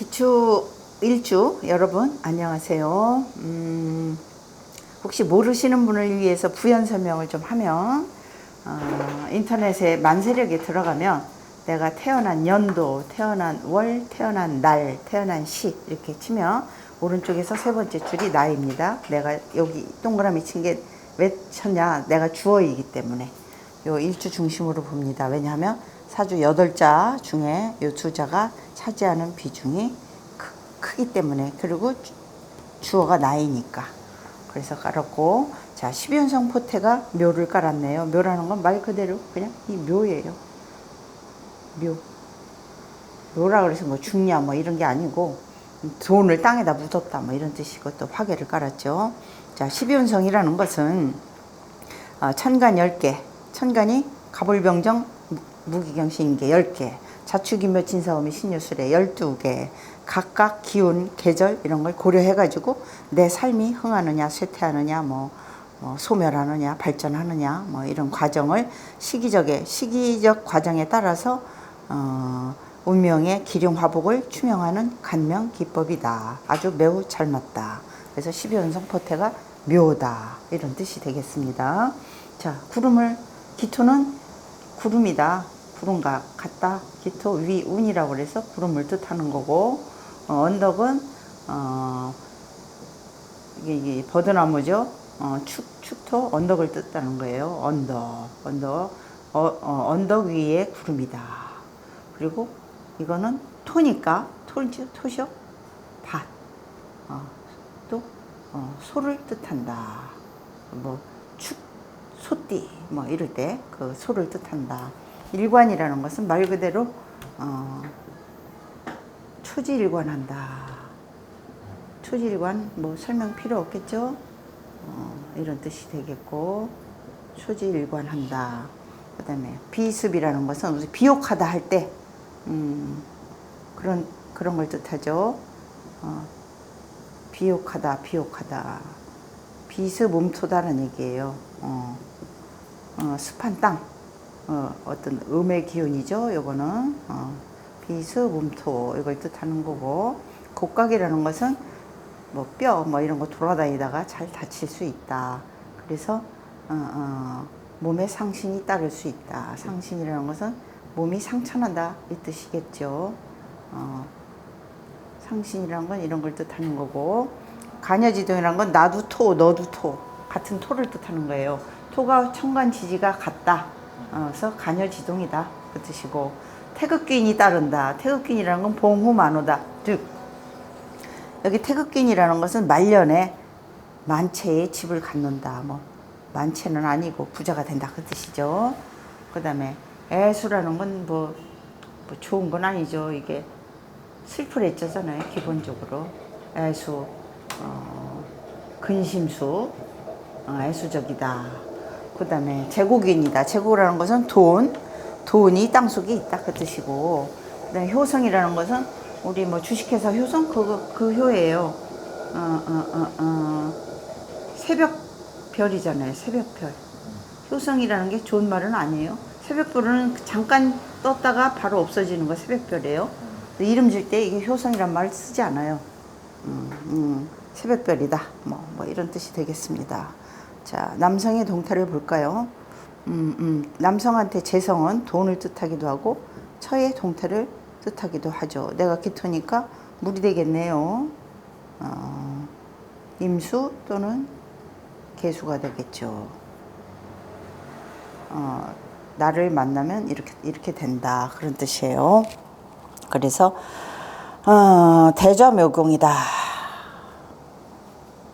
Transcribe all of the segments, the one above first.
기초 일주 여러분 안녕하세요. 혹시 모르시는 분을 위해서 부연 설명을 좀 하면 인터넷에 만세력에 들어가면 내가 태어난 연도, 태어난 월, 태어난 날, 태어난 시 이렇게 치면 오른쪽에서 세 번째 줄이 나입니다. 내가 여기 동그라미 친 게 왜 쳤냐? 내가 주어이기 때문에 요 일주 중심으로 봅니다. 왜냐하면 사주 8자 중에 요 두 자가 차지하는 비중이 크기 때문에, 그리고 주어가 나이니까 그래서 깔았고, 자 12연성 포태가 묘를 깔았네요. 묘라는 건 말 그대로 그냥 이 묘예요. 묘라 그래서 뭐 죽냐 뭐 이런 게 아니고 돈을 땅에다 묻었다 뭐 이런 뜻이고, 또 화개를 깔았죠. 자 12연성이라는 것은 천간 10개, 천간이 갑을병정 무기경신인계 10개, 자축인묘 진사오미 신유술에 12개, 각각 기운, 계절 이런 걸 고려해가지고 내 삶이 흥하느냐, 쇠퇴하느냐, 소멸하느냐, 발전하느냐, 이런 과정을 시기적 과정에 따라서 운명의 기륭화복을 추명하는 간명 기법이다. 아주 매우 잘 맞다. 그래서 12연성 포태가 묘다 이런 뜻이 되겠습니다. 자, 기토는 구름이다. 구름과 같다. 기토 위운이라고 그래서 구름을 뜻하는 거고, 언덕은 이게 버드나무죠. 축토 언덕을 뜻하는 거예요. 언덕 위에 구름이다. 그리고 이거는 토니까 토죠. 밭. 또 소를 뜻한다. 소띠 이럴 때 그 소를 뜻한다. 일관이라는 것은 말 그대로 초지일관한다. 초지일관 설명 필요 없겠죠? 이런 뜻이 되겠고, 초지일관한다. 그 다음에 비습이라는 것은 우리 비옥하다 할 때 그런 걸 뜻하죠. 비옥하다. 비습음토다는 얘기예요. 습한 땅, 어떤 음의 기운이죠. 요거는 비습음토 이걸 뜻하는 거고, 곡각이라는 것은 뼈 이런 거 돌아다니다가 잘 다칠 수 있다. 그래서 몸에 상신이 따를 수 있다. 상신이라는 것은 몸이 상처난다 이 뜻이겠죠. 상신이라는 건 이런 걸 뜻하는 거고, 간여지동이라는 건 나도 토 너도 토 같은 토를 뜻하는 거예요. 토가 천간지지가 같다. 그래서 간여지동이다 그 뜻이고, 태극기인이 따른다. 태극기인이라는 건 봉후만호다. 즉 여기 태극기인이라는 것은 말년에 만체의 집을 갖는다. 만체는 아니고 부자가 된다 그 뜻이죠. 그 다음에 애수라는 건 좋은 건 아니죠. 이게 슬프랬잖아요. 기본적으로 애수, 근심수, 애수적이다. 그 다음에 제국인이다. 제국이라는 것은 돈이 땅속에 있다 그 뜻이고, 그 다음에 효성이라는 것은 우리 주식회사 효성 그 효예요. 새벽별이잖아요. 새벽별. 효성이라는 게 좋은 말은 아니에요. 새벽별은 잠깐 떴다가 바로 없어지는 거 새벽별이에요. 이름 줄 때 이게 효성이란 말을 쓰지 않아요. 새벽별이다. 이런 뜻이 되겠습니다. 자, 남성의 동태를 볼까요? 남성한테 재성은 돈을 뜻하기도 하고 처의 동태를 뜻하기도 하죠. 내가 기토니까 물이 되겠네요. 임수 또는 개수가 되겠죠. 나를 만나면 이렇게 된다 그런 뜻이에요. 그래서 대좌묘공이다.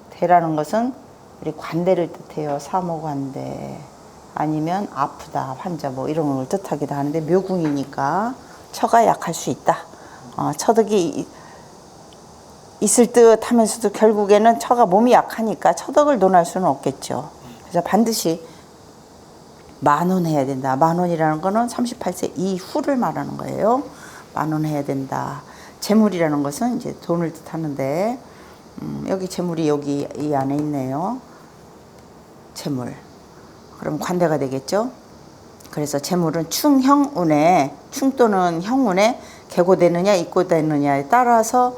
대라는 것은 우리 관대를 뜻해요. 사모관대 아니면 아프다 환자 이런 걸 뜻하기도 하는데, 묘궁이니까 처가 약할 수 있다. 처덕이 있을 듯 하면서도 결국에는 처가 몸이 약하니까 처덕을 논할 수는 없겠죠. 그래서 반드시 만원해야 된다. 만원이라는 거는 38세 이후를 말하는 거예요. 만원해야 된다. 재물이라는 것은 이제 돈을 뜻하는데, 여기 재물이 여기 이 안에 있네요. 재물. 그럼 관대가 되겠죠. 그래서 재물은 충 또는 형운에 개고되느냐 입고되느냐에 따라서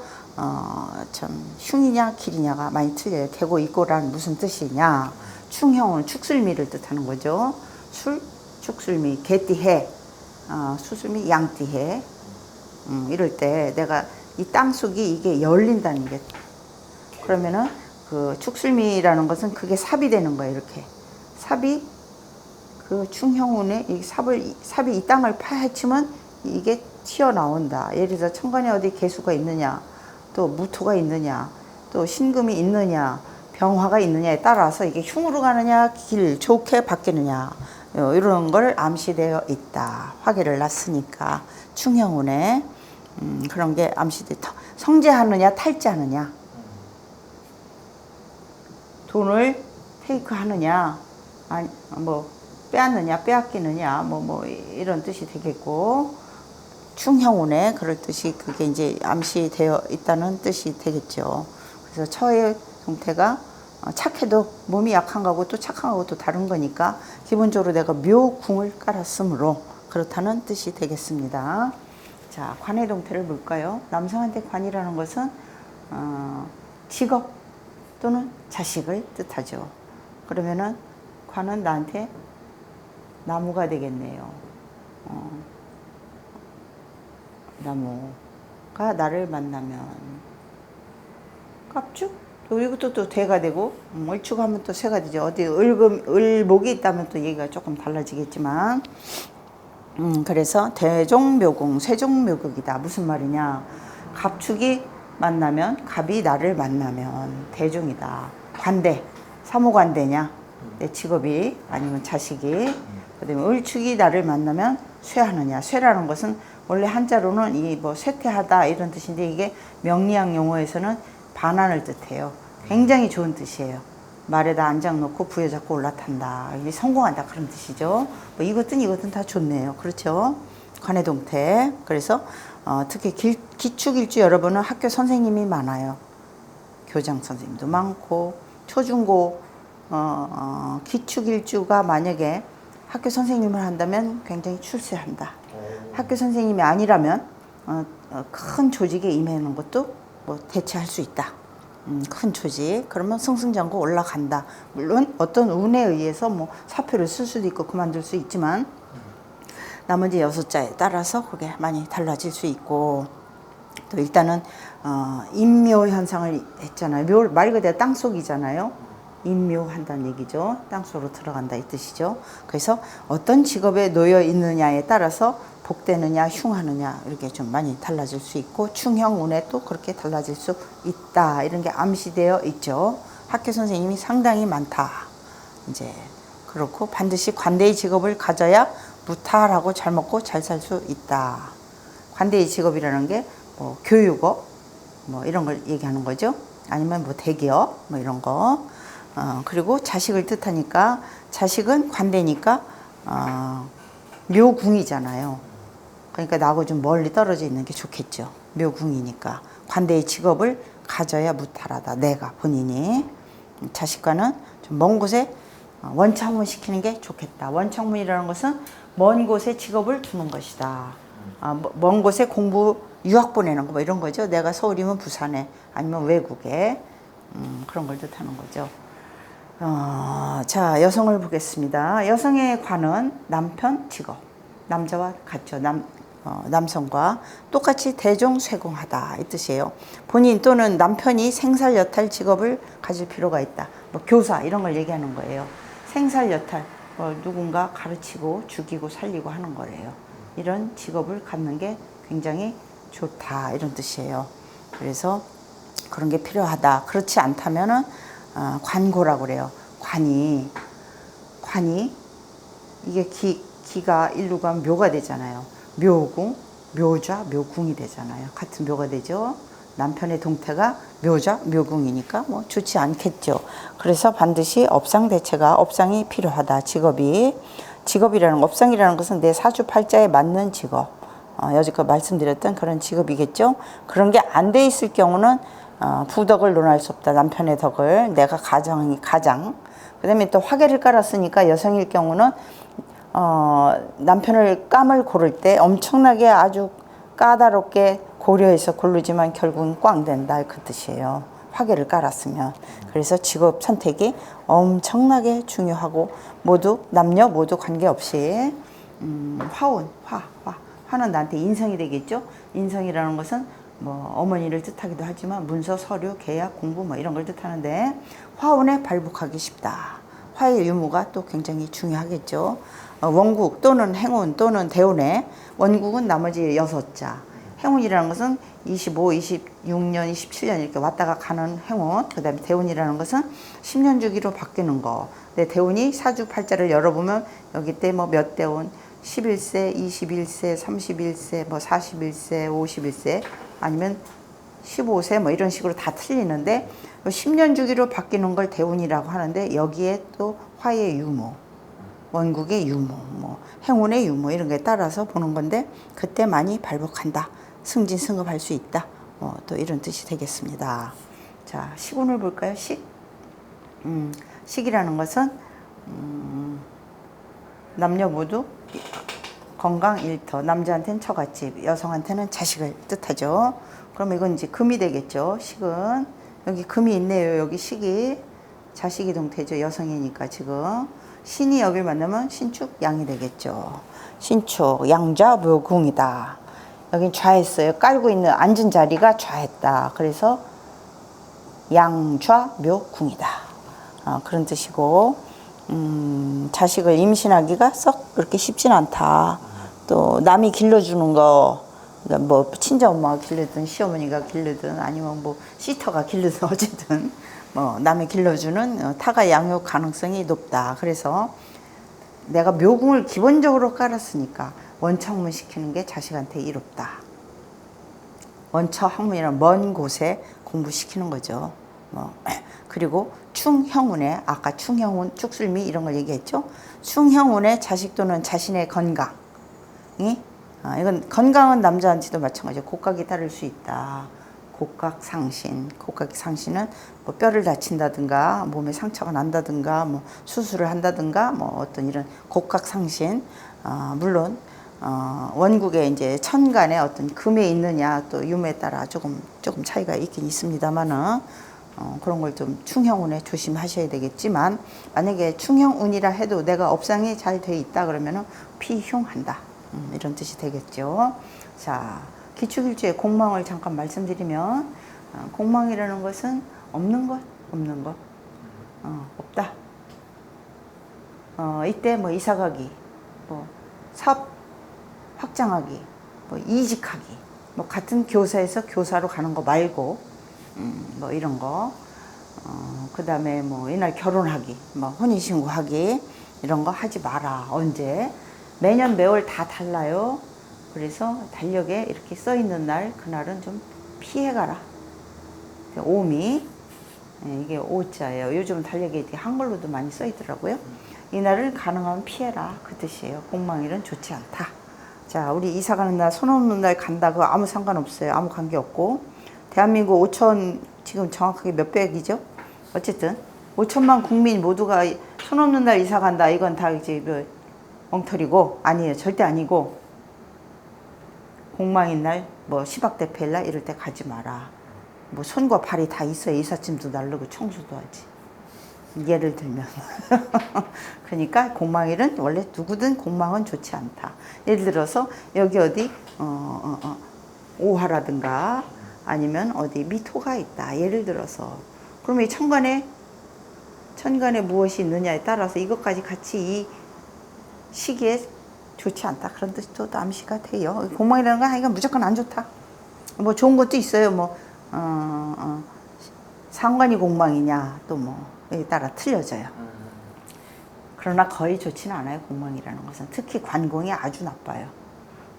참 흉이냐 길이냐가 많이 틀려요. 개고 입고란 무슨 뜻이냐? 충형은 축술미를 뜻하는 거죠. 술, 축술미, 개띠해, 수술미, 양띠해. 이럴 때 내가 이 땅속이 이게 열린다는 게, 그러면은 그 축술미라는 것은 그게 삽이 되는 거예요. 이렇게 삽이 그 충형운에 이 삽이 이 땅을 파헤치면 이게 튀어나온다. 예를 들어서 천간에 어디 개수가 있느냐, 또 무토가 있느냐, 또 신금이 있느냐, 병화가 있느냐에 따라서 이게 흉으로 가느냐 길 좋게 바뀌느냐, 이런 걸 암시되어 있다. 화계를 놨으니까 충형운에 그런 게 암시돼. 성제하느냐 탈제하느냐, 돈을 테이크하느냐, 아니 뭐 빼앗느냐 빼앗기느냐, 뭐 이런 뜻이 되겠고, 충형운에 그럴 뜻이 그게 이제 암시되어 있다는 뜻이 되겠죠. 그래서 처의 동태가 착해도 몸이 약한 거하고 또 착한 거하고 또 다른 거니까 기본적으로 내가 묘궁을 깔았으므로 그렇다는 뜻이 되겠습니다. 자, 관의 동태를 볼까요? 남성한테 관이라는 것은 직업 또는 자식을 뜻하죠. 그러면은 관은 나한테 나무가 되겠네요. 나무가 나를 만나면 갑축? 또 이것도 또 대가 되고, 을축하면 또 새가 되죠. 어디 을목이 있다면 또 얘기가 조금 달라지겠지만, 그래서 대종묘궁, 세종묘극이다. 무슨 말이냐? 갑축이 만나면, 갑이 나를 만나면 대종이다. 관대, 사모관대냐? 내 직업이 아니면 자식이. 그다음에 을축이 나를 만나면 쇠하느냐? 쇠라는 것은 원래 한자로는 이 뭐 쇠퇴하다 이런 뜻인데, 이게 명리학 용어에서는 반환을 뜻해요. 굉장히 좋은 뜻이에요. 말에다 안장 놓고 부여잡고 올라탄다. 이게 성공한다 그런 뜻이죠. 뭐 이것든 다 좋네요. 그렇죠? 관의 동태. 그래서 특히 기축일주 여러분은 학교 선생님이 많아요. 교장 선생님도 많고, 초중고 기축일주가 만약에 학교 선생님을 한다면 굉장히 출세한다. 학교 선생님이 아니라면 큰 조직에 임하는 것도 뭐 대체할 수 있다. 큰 조직. 그러면 승승장구 올라간다. 물론 어떤 운에 의해서 뭐 사표를 쓸 수도 있고 그만둘 수 있지만, 나머지 6자에 따라서 그게 많이 달라질 수 있고, 또 일단은 인묘 현상을 했잖아요. 말 그대로 땅속이잖아요. 인묘한다는 얘기죠. 땅속으로 들어간다 이 뜻이죠. 그래서 어떤 직업에 놓여 있느냐에 따라서 복되느냐 흉하느냐 이렇게 좀 많이 달라질 수 있고, 충형운에 또 그렇게 달라질 수 있다. 이런 게 암시되어 있죠. 학교 선생님이 상당히 많다. 이제 그렇고, 반드시 관대의 직업을 가져야 무탈하고 잘 먹고 잘 살 수 있다. 관대의 직업이라는 게 뭐 교육업 뭐 이런 걸 얘기하는 거죠. 아니면 뭐 대기업 뭐 이런 거. 그리고 자식을 뜻하니까, 자식은 관대니까 묘궁이잖아요. 그러니까 나하고 좀 멀리 떨어져 있는 게 좋겠죠. 묘궁이니까 관대의 직업을 가져야 무탈하다. 내가 본인이. 자식과는 좀 먼 곳에 원창문 시키는 게 좋겠다. 원창문이라는 것은 먼 곳에 직업을 두는 것이다. 먼 곳에 공부 유학 보내는 거 뭐 이런 거죠. 내가 서울이면 부산에, 아니면 외국에, 그런 걸 뜻하는 거죠. 자, 여성을 보겠습니다. 여성의 관은 남편, 직업. 남자와 같죠. 남성과 똑같이 대종쇄공하다 이 뜻이에요. 본인 또는 남편이 생살여탈 직업을 가질 필요가 있다. 뭐 교사 이런 걸 얘기하는 거예요. 생살여탈, 누군가 가르치고 죽이고 살리고 하는 거래요. 이런 직업을 갖는 게 굉장히 좋다 이런 뜻이에요. 그래서 그런 게 필요하다. 그렇지 않다면은 관고라고 그래요. 관이 이게 기가 일로 가면 묘가 되잖아요. 묘궁, 묘좌, 묘궁이 되잖아요. 같은 묘가 되죠. 남편의 동태가 묘좌, 묘궁이니까 뭐 좋지 않겠죠. 그래서 반드시 업상대체가, 업상이 필요하다. 직업이라는, 업상이라는 것은 내 사주팔자에 맞는 직업. 여지껏 말씀드렸던 그런 직업이겠죠. 그런 게 안 돼 있을 경우는 부덕을 논할 수 없다. 남편의 덕을. 내가 가장. 그 다음에 또 화계를 깔았으니까 여성일 경우는 남편을 깜을 고를 때 엄청나게 아주 까다롭게 고려해서 고르지만 결국은 꽝 된다 그 뜻이에요. 화계를 깔았으면. 그래서 직업 선택이 엄청나게 중요하고 모두 남녀 모두 관계없이 화운, 화는 나한테 인성이 되겠죠. 인성이라는 것은 뭐 어머니를 뜻하기도 하지만 문서, 서류, 계약, 공부 뭐 이런 걸 뜻하는데 화운에 발복하기 쉽다. 화의 유무가 또 굉장히 중요하겠죠. 원국 또는 행운 또는 대운에 원국은 나머지 6자. 행운이라는 것은 25, 26년, 27년 이렇게 왔다가 가는 행운. 그 다음에 대운이라는 것은 10년 주기로 바뀌는 거. 근데 대운이 사주팔자를 열어보면 여기 때 뭐 몇 대운, 11세, 21세, 31세, 뭐 41세, 51세 아니면 15세 뭐 이런 식으로 다 틀리는데 10년 주기로 바뀌는 걸 대운이라고 하는데 여기에 또 화의 유무, 원국의 유무, 뭐 행운의 유무 이런 거에 따라서 보는 건데 그때 많이 발복한다. 승진 승급할 수 있다. 또 이런 뜻이 되겠습니다. 자, 식운을 볼까요? 식이라는 것은 남녀 모두 건강 일터, 남자한테는 처갓집, 여성한테는 자식을 뜻하죠. 그럼 이건 이제 금이 되겠죠. 식은 여기 금이 있네요. 여기 식이 자식이 동태죠. 여성이니까 지금 신이 여길 만나면 신축 양이 되겠죠. 신축 양자 묘궁이다. 여긴 좌했어요. 깔고 있는 앉은 자리가 좌했다. 그래서 양좌 묘궁이다. 그런 뜻이고 자식을 임신하기가 썩 그렇게 쉽진 않다. 또 남이 길러주는 거, 그러니까 뭐 친정엄마가 길르든 시어머니가 길르든 아니면 뭐 시터가 길르든 어쨌든 뭐 남이 길러주는 타가 양육 가능성이 높다. 그래서 내가 묘궁을 기본적으로 깔았으니까 원처학문 시키는 게 자식한테 이롭다. 원처학문이란 먼 곳에 공부시키는 거죠. 그리고 충형운에 아까 충형운, 축술미 이런 걸 얘기했죠. 충형운에 자식 또는 자신의 건강이 이건 건강은 남자한테도 마찬가지죠. 곡각이 따를 수 있다. 곡각상신, 곡각상신은 뭐 뼈를 다친다든가 몸에 상처가 난다든가 뭐 수술을 한다든가 뭐 어떤 이런 곡각상신 물론 원국에 이제 천간에 어떤 금에 있느냐 또 유무에 따라 조금 차이가 있긴 있습니다만은 그런 걸 좀 충형운에 조심하셔야 되겠지만 만약에 충형운이라 해도 내가 업상이 잘 돼 있다 그러면은 피흉한다 이런 뜻이 되겠죠. 자, 기축일주의 공망을 잠깐 말씀드리면 공망이라는 것은 없는 것 없다. 이때 뭐 이사가기, 뭐 사업 확장하기, 뭐 이직하기, 뭐 같은 교사에서 교사로 가는 거 말고 뭐 이런 거, 그 다음에 뭐 이날 결혼하기, 뭐 혼인신고하기 이런 거 하지 마라. 언제? 매년 매월 다 달라요. 그래서 달력에 이렇게 써 있는 날 그날은 좀 피해가라. 오미 이게 오자예요. 요즘 달력에 한글로도 많이 써 있더라고요. 이날을 가능하면 피해라 그 뜻이에요. 공망일은 좋지 않다. 자, 우리 이사 가는 날, 손 없는 날 간다. 그거 아무 상관없어요. 아무 관계없고. 대한민국 5천, 지금 정확하게 몇 백이죠? 어쨌든 5천만 국민 모두가 손 없는 날 이사 간다. 이건 다 이제 뭐 엉터리고 아니에요. 절대 아니고 공망인 날, 뭐 시박대패일 날 이럴 때 가지 마라. 뭐 손과 발이 다 있어야 이삿짐도 나르고 청소도 하지. 예를 들면 그러니까 공망일은 원래 누구든 공망은 좋지 않다. 예를 들어서 여기 어디 오화라든가 아니면 어디 미토가 있다. 예를 들어서 그러면 이 천간에 무엇이 있느냐에 따라서 이것까지 같이 이 시기에 좋지 않다. 그런 뜻도 암시가 돼요. 공망이라는 건 하여간 무조건 안 좋다. 뭐 좋은 것도 있어요. 뭐 상관이 공망이냐 또 뭐에 따라 틀려져요. 그러나 거의 좋지는 않아요. 공망이라는 것은 특히 관공이 아주 나빠요.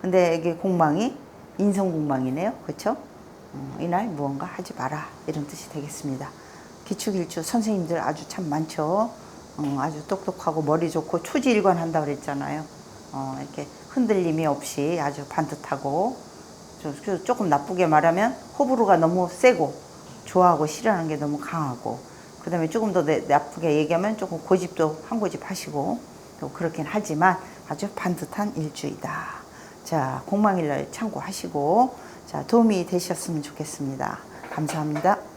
근데 이게 공망이 인성 공망이네요. 그렇죠? 이날 무언가 하지 마라 이런 뜻이 되겠습니다. 기축일주 선생님들 아주 참 많죠. 아주 똑똑하고 머리 좋고 초지일관 한다 그랬잖아요. 이렇게 흔들림이 없이 아주 반듯하고 조금 나쁘게 말하면 호불호가 너무 세고 좋아하고 싫어하는 게 너무 강하고 그 다음에 조금 더 나쁘게 얘기하면 조금 고집도 한 고집 하시고 또 그렇긴 하지만 아주 반듯한 일주이다. 자, 공망일날 참고하시고 자, 도움이 되셨으면 좋겠습니다. 감사합니다.